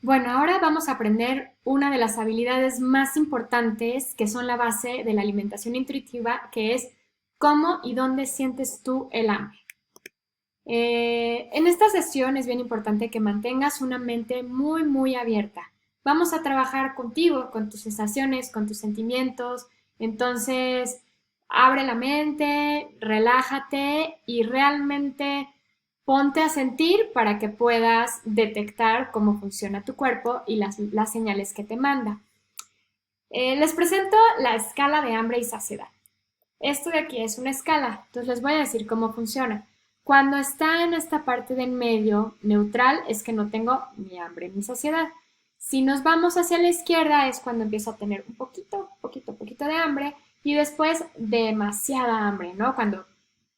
Bueno, ahora vamos a aprender una de las habilidades más importantes que son la base de la alimentación intuitiva, que es cómo y dónde sientes tú el hambre. En esta sesión es bien importante que mantengas una mente muy abierta. Vamos a trabajar contigo, con tus sensaciones, con tus sentimientos. Entonces, abre la mente, relájate y realmente ponte a sentir para que puedas detectar cómo funciona tu cuerpo y las señales que te manda. Les presento la escala de hambre y saciedad. Esto de aquí es una escala, entonces les voy a decir cómo funciona. Cuando está en esta parte de en medio, neutral, es que no tengo ni hambre ni saciedad. Si nos vamos hacia la izquierda es cuando empiezo a tener un poquito de hambre y después demasiada hambre, ¿no? Cuando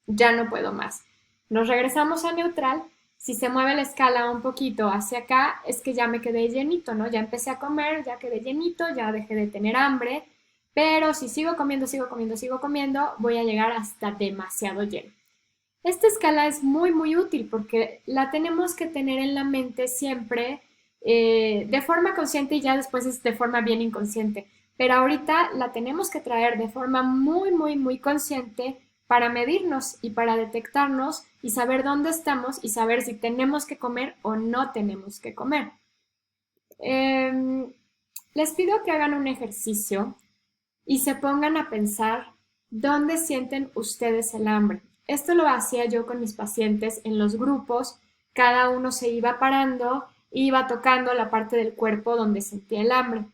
ya no puedo más. Nos regresamos a neutral. Si se mueve la escala un poquito hacia acá, es que ya me quedé llenito, ¿no? Ya empecé a comer, ya quedé llenito, ya dejé de tener hambre. Pero si sigo comiendo, voy a llegar hasta demasiado lleno. Esta escala es muy útil porque la tenemos que tener en la mente siempre de forma consciente y ya después es de forma bien inconsciente. Pero ahorita la tenemos que traer de forma muy consciente para medirnos y para detectarnos y saber dónde estamos y saber si tenemos que comer o no tenemos que comer. Eh, Les pido que hagan un ejercicio y se pongan a pensar dónde sienten ustedes el hambre. Esto lo hacía yo con mis pacientes en los grupos, cada uno se iba parando, iba tocando la parte del cuerpo donde sentía el hambre.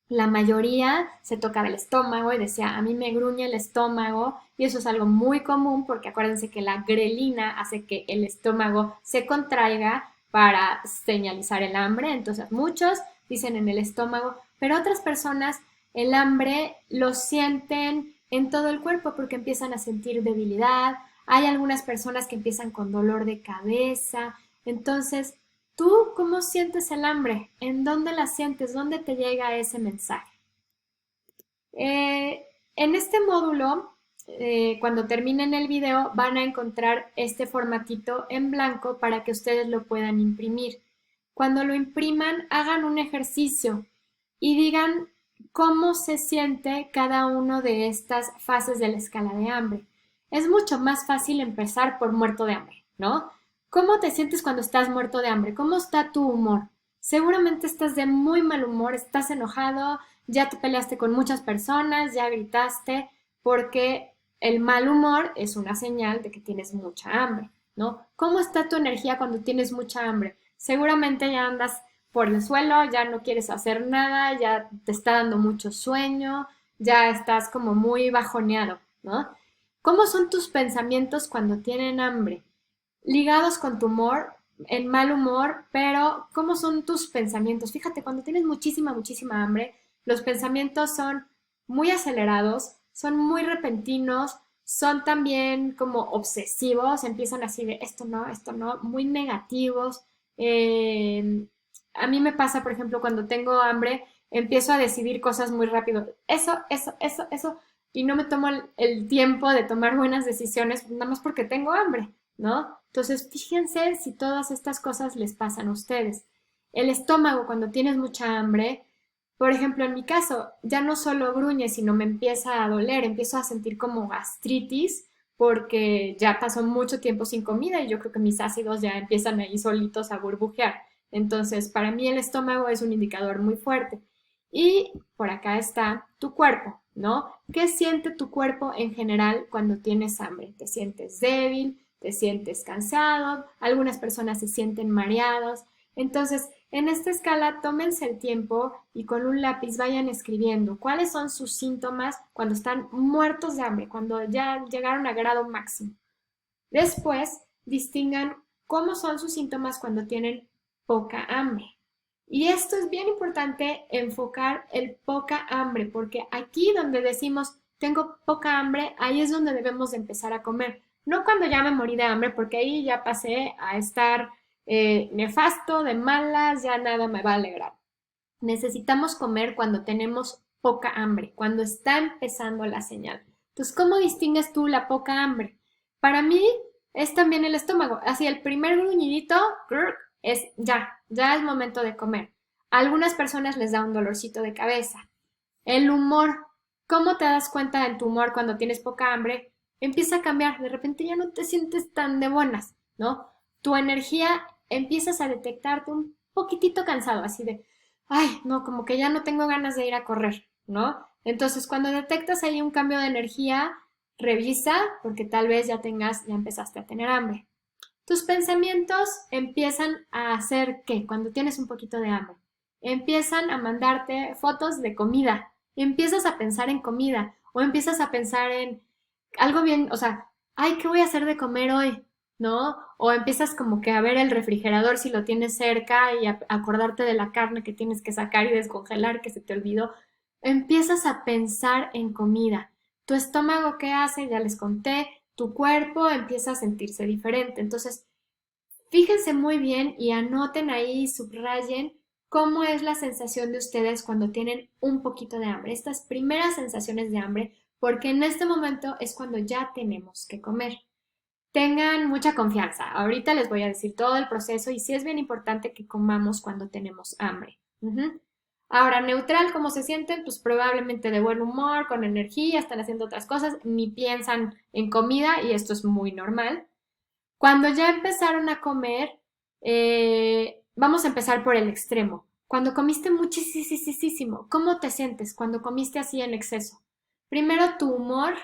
La mayoría se tocaba el estómago y decía, a mí me gruñe el estómago, y eso es algo muy común porque acuérdense que la grelina hace que el estómago se contraiga para señalizar el hambre, entonces muchos dicen en el estómago, pero otras personas el hambre lo sienten en todo el cuerpo porque empiezan a sentir debilidad, hay algunas personas que empiezan con dolor de cabeza, entonces ¿tú cómo sientes el hambre? ¿En dónde la sientes? ¿Dónde te llega ese mensaje? En este módulo, cuando terminen el video, van a encontrar este formatito en blanco para que ustedes lo puedan imprimir. Cuando lo impriman, hagan un ejercicio y digan cómo se siente cada uno de estas fases de la escala de hambre. Es mucho más fácil empezar por muerto de hambre, ¿no? ¿Cómo te sientes cuando estás muerto de hambre? ¿Cómo está tu humor? Seguramente estás de muy mal humor, estás enojado, ya te peleaste con muchas personas, ya gritaste, porque el mal humor es una señal de que tienes mucha hambre, ¿no? ¿Cómo está tu energía cuando tienes mucha hambre? Seguramente ya andas por el suelo, ya no quieres hacer nada, ya te está dando mucho sueño, ya estás como muy bajoneado, ¿no? ¿Cómo son tus pensamientos cuando tienen hambre? Ligados con tu humor, en mal humor, pero ¿cómo son tus pensamientos? Fíjate, cuando tienes muchísima hambre, los pensamientos son muy acelerados, son muy repentinos, son también como obsesivos, empiezan así de esto no, muy negativos. Eh, a mí me pasa, por ejemplo, cuando tengo hambre, empiezo a decidir cosas muy rápido. Eso, y no me tomo el tiempo de tomar buenas decisiones nada más porque tengo hambre, ¿no? Entonces, fíjense si todas estas cosas les pasan a ustedes. El estómago, cuando tienes mucha hambre, por ejemplo, en mi caso, ya no solo gruñe, sino me empieza a doler, empiezo a sentir como gastritis porque ya pasó mucho tiempo sin comida y yo creo que mis ácidos ya empiezan ahí solitos a burbujear. Entonces, para mí el estómago es un indicador muy fuerte. Y por acá está tu cuerpo, ¿no? ¿Qué siente tu cuerpo en general cuando tienes hambre? ¿Te sientes débil? ¿Te sientes cansado? Algunas personas se sienten mareados. Entonces, en esta escala, tómense el tiempo y con un lápiz vayan escribiendo cuáles son sus síntomas cuando están muertos de hambre, cuando ya llegaron a grado máximo. Después, distingan cómo son sus síntomas cuando tienen poca hambre. Y esto es bien importante enfocar el poca hambre, porque aquí donde decimos tengo poca hambre, ahí es donde debemos de empezar a comer. No cuando ya me morí de hambre, porque ahí ya pasé a estar nefasto, de malas, ya nada me va a alegrar. Necesitamos comer cuando tenemos poca hambre, cuando está empezando la señal. Entonces, ¿cómo distingues tú la poca hambre? Para mí es también el estómago. Así el primer gruñidito es ya es momento de comer. A algunas personas les da un dolorcito de cabeza. El humor. ¿Cómo te das cuenta en tu humor cuando tienes poca hambre? Empieza a cambiar. De repente ya no te sientes tan de buenas, ¿no? Tu energía empiezas a detectarte un poquitito cansado, así de, ay, no, como que ya no tengo ganas de ir a correr, ¿no? Entonces, cuando detectas ahí un cambio de energía, revisa, porque tal vez ya empezaste a tener hambre. Tus pensamientos empiezan a hacer ¿qué? Cuando tienes un poquito de hambre. Empiezan a mandarte fotos de comida. Empiezas a pensar en comida o empiezas a pensar en algo bien, o sea, ay, ¿qué voy a hacer de comer hoy? ¿No? O empiezas como que a ver el refrigerador si lo tienes cerca y a acordarte de la carne que tienes que sacar y descongelar que se te olvidó. Empiezas a pensar en comida. Tu estómago, ¿qué hace? Ya les conté. Tu cuerpo empieza a sentirse diferente. Entonces, fíjense muy bien y anoten ahí, subrayen cómo es la sensación de ustedes cuando tienen un poquito de hambre, estas primeras sensaciones de hambre, porque en este momento es cuando ya tenemos que comer. Tengan mucha confianza. Ahorita les voy a decir todo el proceso y sí es bien importante que comamos cuando tenemos hambre. Ahora, neutral, ¿cómo se sienten? Pues probablemente de buen humor, con energía, están haciendo otras cosas, ni piensan en comida y esto es muy normal. Cuando ya empezaron a comer, vamos a empezar por el extremo. Cuando comiste muchísimo, ¿cómo te sientes cuando comiste así en exceso? Primero, tu humor.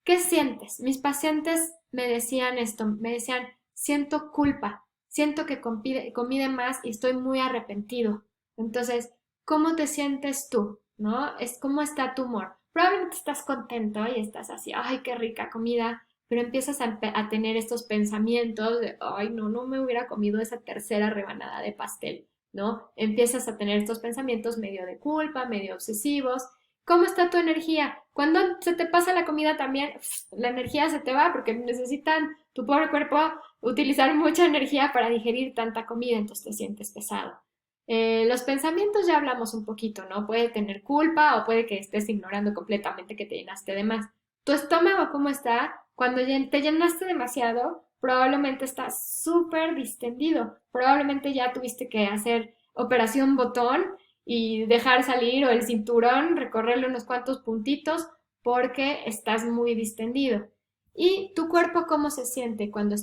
¿Qué sientes? Mis pacientes me decían esto, me decían, siento culpa, siento que comí de más y estoy muy arrepentido. Entonces, ¿cómo te sientes tú? ¿No? ¿Cómo está tu humor? Probablemente estás contento y estás así, ay, qué rica comida, pero empiezas a tener estos pensamientos de, ay, no, no me hubiera comido esa tercera rebanada de pastel, ¿no? Empiezas a tener estos pensamientos medio de culpa, medio obsesivos. ¿Cómo está tu energía? Cuando se te pasa la comida también, la energía se te va porque necesitan tu pobre cuerpo utilizar mucha energía para digerir tanta comida, entonces te sientes pesado. Los pensamientos ya hablamos un poquito, ¿no? Puede tener culpa o puede que estés ignorando completamente que te llenaste de más. ¿Tu estómago cómo está? Cuando te llenaste demasiado, probablemente estás súper distendido. Probablemente ya tuviste que hacer operación botón y dejar salir o el cinturón, recorrerle unos cuantos puntitos porque estás muy distendido. ¿Y tu cuerpo cómo se siente cuando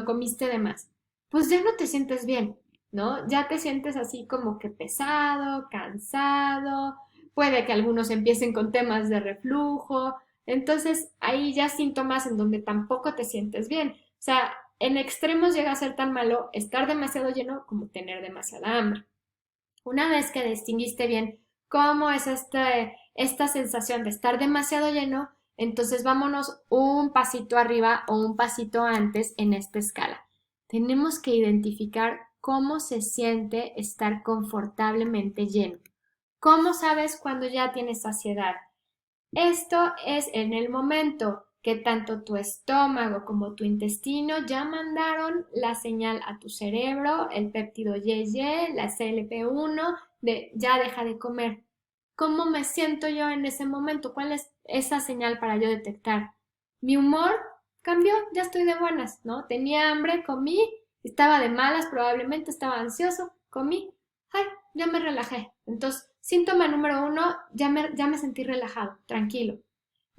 comiste de más? Pues ya no te sientes bien, ¿no? Ya te sientes así como que pesado, cansado, puede que algunos empiecen con temas de reflujo, entonces ahí ya síntomas en donde tampoco te sientes bien. O sea, en extremos llega a ser tan malo estar demasiado lleno como tener demasiada hambre. Una vez que distinguiste bien cómo es esta sensación de estar demasiado lleno, entonces vámonos un pasito arriba o un pasito antes en esta escala. Tenemos que identificar cómo se siente estar confortablemente lleno. ¿Cómo sabes cuando ya tienes saciedad? Esto es en el momento que tanto tu estómago como tu intestino ya mandaron la señal a tu cerebro, el péptido YY, la CLP1, de ya deja de comer. ¿Cómo me siento yo en ese momento? ¿Cuál es esa señal para yo detectar? Mi humor cambió, ya estoy de buenas, ¿no? Tenía hambre, comí, estaba de malas, probablemente estaba ansioso, comí, ay, ya me relajé. Entonces, síntoma número uno, ya me sentí relajado, tranquilo.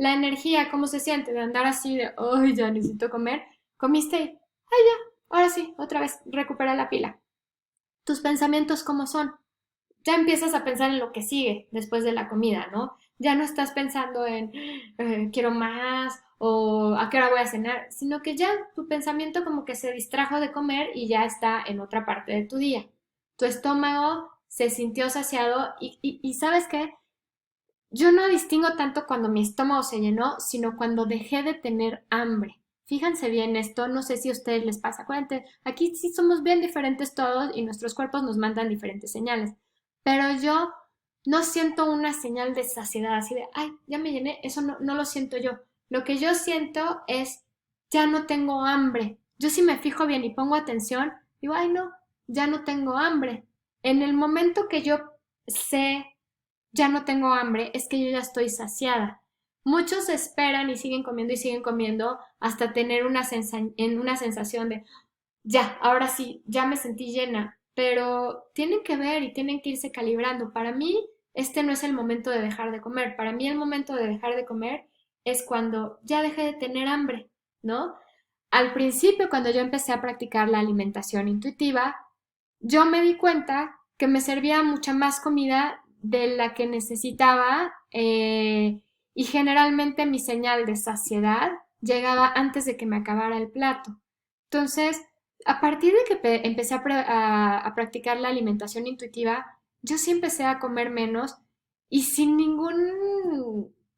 La energía, ¿cómo se siente? De andar así de, ay, ya necesito comer. Comiste y, ay, ya, ahora sí, otra vez, recupera la pila. Tus pensamientos, ¿cómo son? Ya empiezas a pensar en lo que sigue después de la comida, ¿no? Ya no estás pensando en quiero más o a qué hora voy a cenar, sino que ya tu pensamiento como que se distrajo de comer y ya está en otra parte de tu día. Tu estómago se sintió saciado y ¿sabes qué? Yo no distingo tanto cuando mi estómago se llenó, sino cuando dejé de tener hambre. Fíjense bien esto, no sé si a ustedes les pasa. Acuérdense, aquí sí somos bien diferentes todos y nuestros cuerpos nos mandan diferentes señales. Pero yo no siento una señal de saciedad, así de, ay, ya me llené, eso no lo siento yo. Lo que yo siento es, ya no tengo hambre. Yo si me fijo bien y pongo atención, digo, ay, no, ya no tengo hambre. En el momento que yo sé ya no tengo hambre, es que yo ya estoy saciada. Muchos esperan y siguen comiendo hasta tener una sensación de, ya, ahora sí, ya me sentí llena, pero tienen que ver y tienen que irse calibrando. Para mí, este no es el momento de dejar de comer. Para mí, el momento de dejar de comer es cuando ya dejé de tener hambre, ¿no? Al principio, cuando yo empecé a practicar la alimentación intuitiva, yo me di cuenta que me servía mucha más comida de la que necesitaba y generalmente mi señal de saciedad llegaba antes de que me acabara el plato. Entonces, a partir de que empecé a practicar la alimentación intuitiva, yo sí empecé a comer menos y sin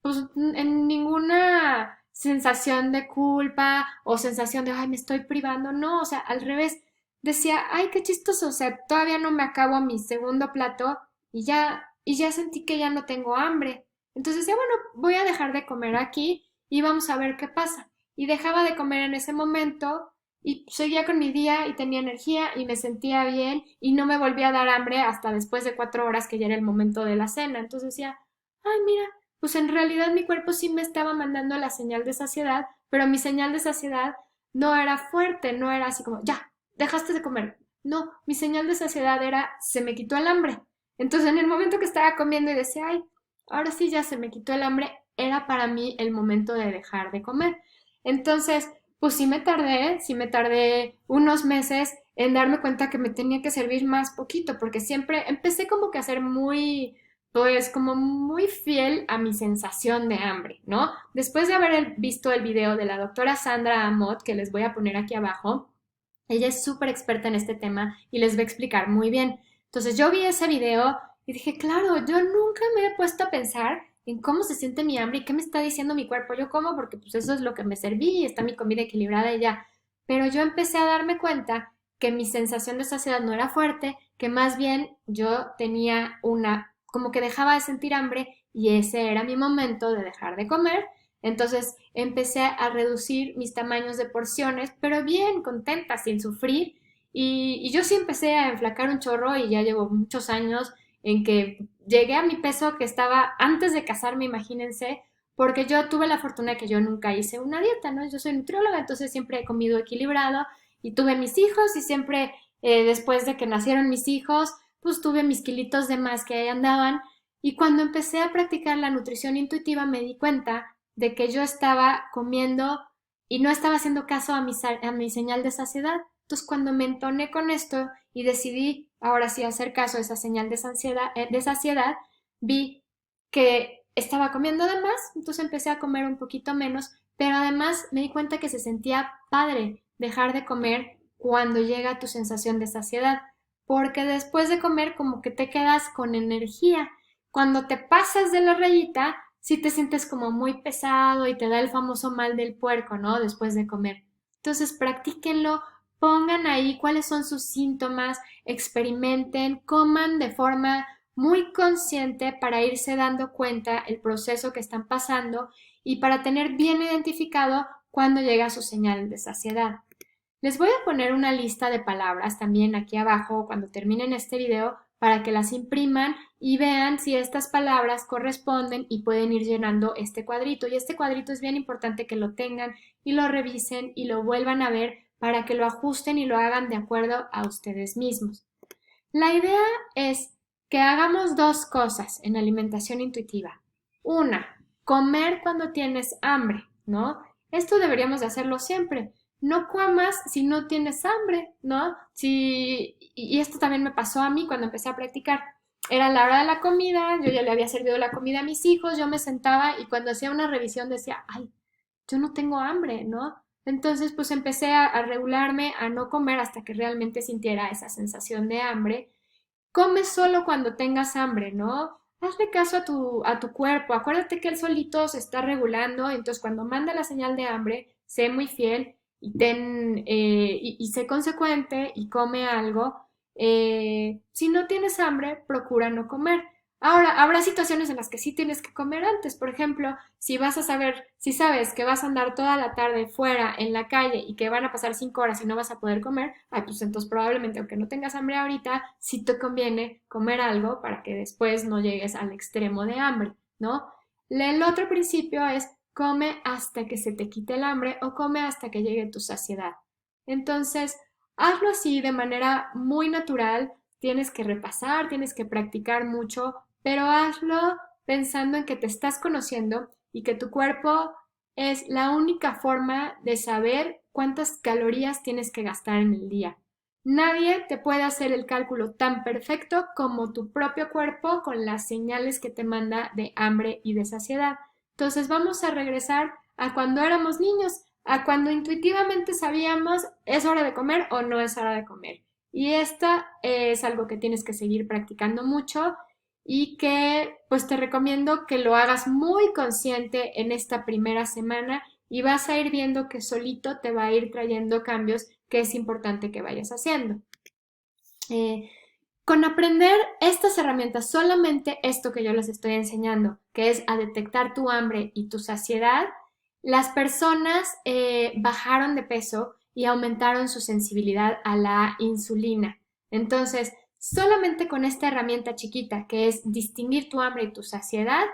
pues, en ninguna sensación de culpa o sensación de, ay, me estoy privando. No, o sea, al revés, decía, ay, qué chistoso, o sea, todavía no me acabo mi segundo plato y ya sentí que ya no tengo hambre. Entonces decía, bueno, voy a dejar de comer aquí y vamos a ver qué pasa. Y dejaba de comer en ese momento y seguía con mi día y tenía energía y me sentía bien y no me volvía a dar hambre hasta después de 4 horas que ya era el momento de la cena. Entonces decía, ay, mira, pues en realidad mi cuerpo sí me estaba mandando la señal de saciedad, pero mi señal de saciedad no era fuerte, no era así como, ya, dejaste de comer. No, mi señal de saciedad era, se me quitó el hambre. Entonces en el momento que estaba comiendo y decía, ay, ahora sí ya se me quitó el hambre, era para mí el momento de dejar de comer. Entonces, pues sí me tardé unos meses en darme cuenta que me tenía que servir más poquito, porque siempre empecé como que a ser muy, pues como muy fiel a mi sensación de hambre, ¿no? Después de haber visto el video de la doctora Sandra Amott, que les voy a poner aquí abajo, ella es súper experta en este tema y les va a explicar muy bien. Entonces yo vi ese video y dije, claro, yo nunca me he puesto a pensar en cómo se siente mi hambre y qué me está diciendo mi cuerpo. Yo como porque pues eso es lo que me serví y está mi comida equilibrada y ya. Pero yo empecé a darme cuenta que mi sensación de saciedad no era fuerte, que más bien yo tenía como que dejaba de sentir hambre y ese era mi momento de dejar de comer. Entonces empecé a reducir mis tamaños de porciones, pero bien, contenta, sin sufrir. Y yo sí empecé a enflacar un chorro y ya llevo muchos años en que llegué a mi peso que estaba antes de casarme, imagínense, porque yo tuve la fortuna de que yo nunca hice una dieta, ¿no? Yo soy nutrióloga, entonces siempre he comido equilibrado y tuve mis hijos y siempre después de que nacieron mis hijos, pues tuve mis kilitos de más que ahí andaban. Y cuando empecé a practicar la nutrición intuitiva me di cuenta de que yo estaba comiendo y no estaba haciendo caso a mi señal de saciedad. Entonces, cuando me entoné con esto y decidí ahora sí hacer caso a esa señal de saciedad, vi que estaba comiendo de más, entonces empecé a comer un poquito menos, pero además me di cuenta que se sentía padre dejar de comer cuando llega tu sensación de saciedad, porque después de comer como que te quedas con energía. Cuando te pasas de la rayita, sí te sientes como muy pesado y te da el famoso mal del puerco, ¿no? Después de comer. Entonces, practíquenlo, pongan ahí cuáles son sus síntomas, experimenten, coman de forma muy consciente para irse dando cuenta el proceso que están pasando y para tener bien identificado cuándo llega su señal de saciedad. Les voy a poner una lista de palabras también aquí abajo cuando terminen este video para que las impriman y vean si estas palabras corresponden y pueden ir llenando este cuadrito. Y este cuadrito es bien importante que lo tengan y lo revisen y lo vuelvan a ver para que lo ajusten y lo hagan de acuerdo a ustedes mismos. La idea es que hagamos dos cosas en alimentación intuitiva. Una, comer cuando tienes hambre, ¿no? Esto deberíamos de hacerlo siempre. No comas si no tienes hambre, ¿no? Y esto también me pasó a mí cuando empecé a practicar. Era la hora de la comida, yo ya le había servido la comida a mis hijos, yo me sentaba y cuando hacía una revisión decía, ay, yo no tengo hambre, ¿no? Entonces, pues empecé a regularme, a no comer hasta que realmente sintiera esa sensación de hambre. Come solo cuando tengas hambre, ¿no? Hazle caso a tu cuerpo. Acuérdate que él solito se está regulando. Entonces, cuando manda la señal de hambre, sé muy fiel y sé consecuente y come algo. Si no tienes hambre, procura no comer. Ahora, habrá situaciones en las que sí tienes que comer antes. Por ejemplo, si sabes que vas a andar toda la tarde fuera en la calle y que van a pasar 5 horas y no vas a poder comer, ay, pues entonces probablemente aunque no tengas hambre ahorita, sí te conviene comer algo para que después no llegues al extremo de hambre, ¿no? El otro principio es come hasta que se te quite el hambre o come hasta que llegue tu saciedad. Entonces, Hazlo así de manera muy natural, tienes que repasar, tienes que practicar mucho, pero hazlo pensando en que te estás conociendo y que tu cuerpo es la única forma de saber cuántas calorías tienes que gastar en el día. Nadie te puede hacer el cálculo tan perfecto como tu propio cuerpo con las señales que te manda de hambre y de saciedad. Entonces vamos a regresar a cuando éramos niños, a cuando intuitivamente sabíamos es hora de comer o no es hora de comer. Y esta es algo que tienes que seguir practicando mucho y que pues te recomiendo que lo hagas muy consciente en esta primera semana y vas a ir viendo que solito te va a ir trayendo cambios que es importante que vayas haciendo. Eh, con aprender estas herramientas, solamente esto que yo les estoy enseñando, que es a detectar tu hambre y tu saciedad, las personas bajaron de peso y aumentaron su sensibilidad a la insulina. Entonces, solamente con esta herramienta chiquita, que es distinguir tu hambre y tu saciedad,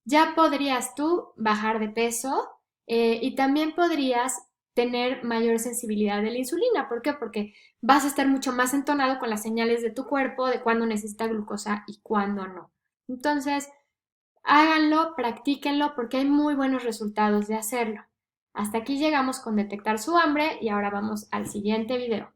ya podrías tú bajar de peso y también podrías tener mayor sensibilidad de la insulina. ¿Por qué? Porque vas a estar mucho más entonado con las señales de tu cuerpo de cuándo necesita glucosa y cuándo no. Entonces, háganlo, practíquenlo porque hay muy buenos resultados de hacerlo. Hasta aquí llegamos con detectar su hambre y ahora vamos al siguiente video.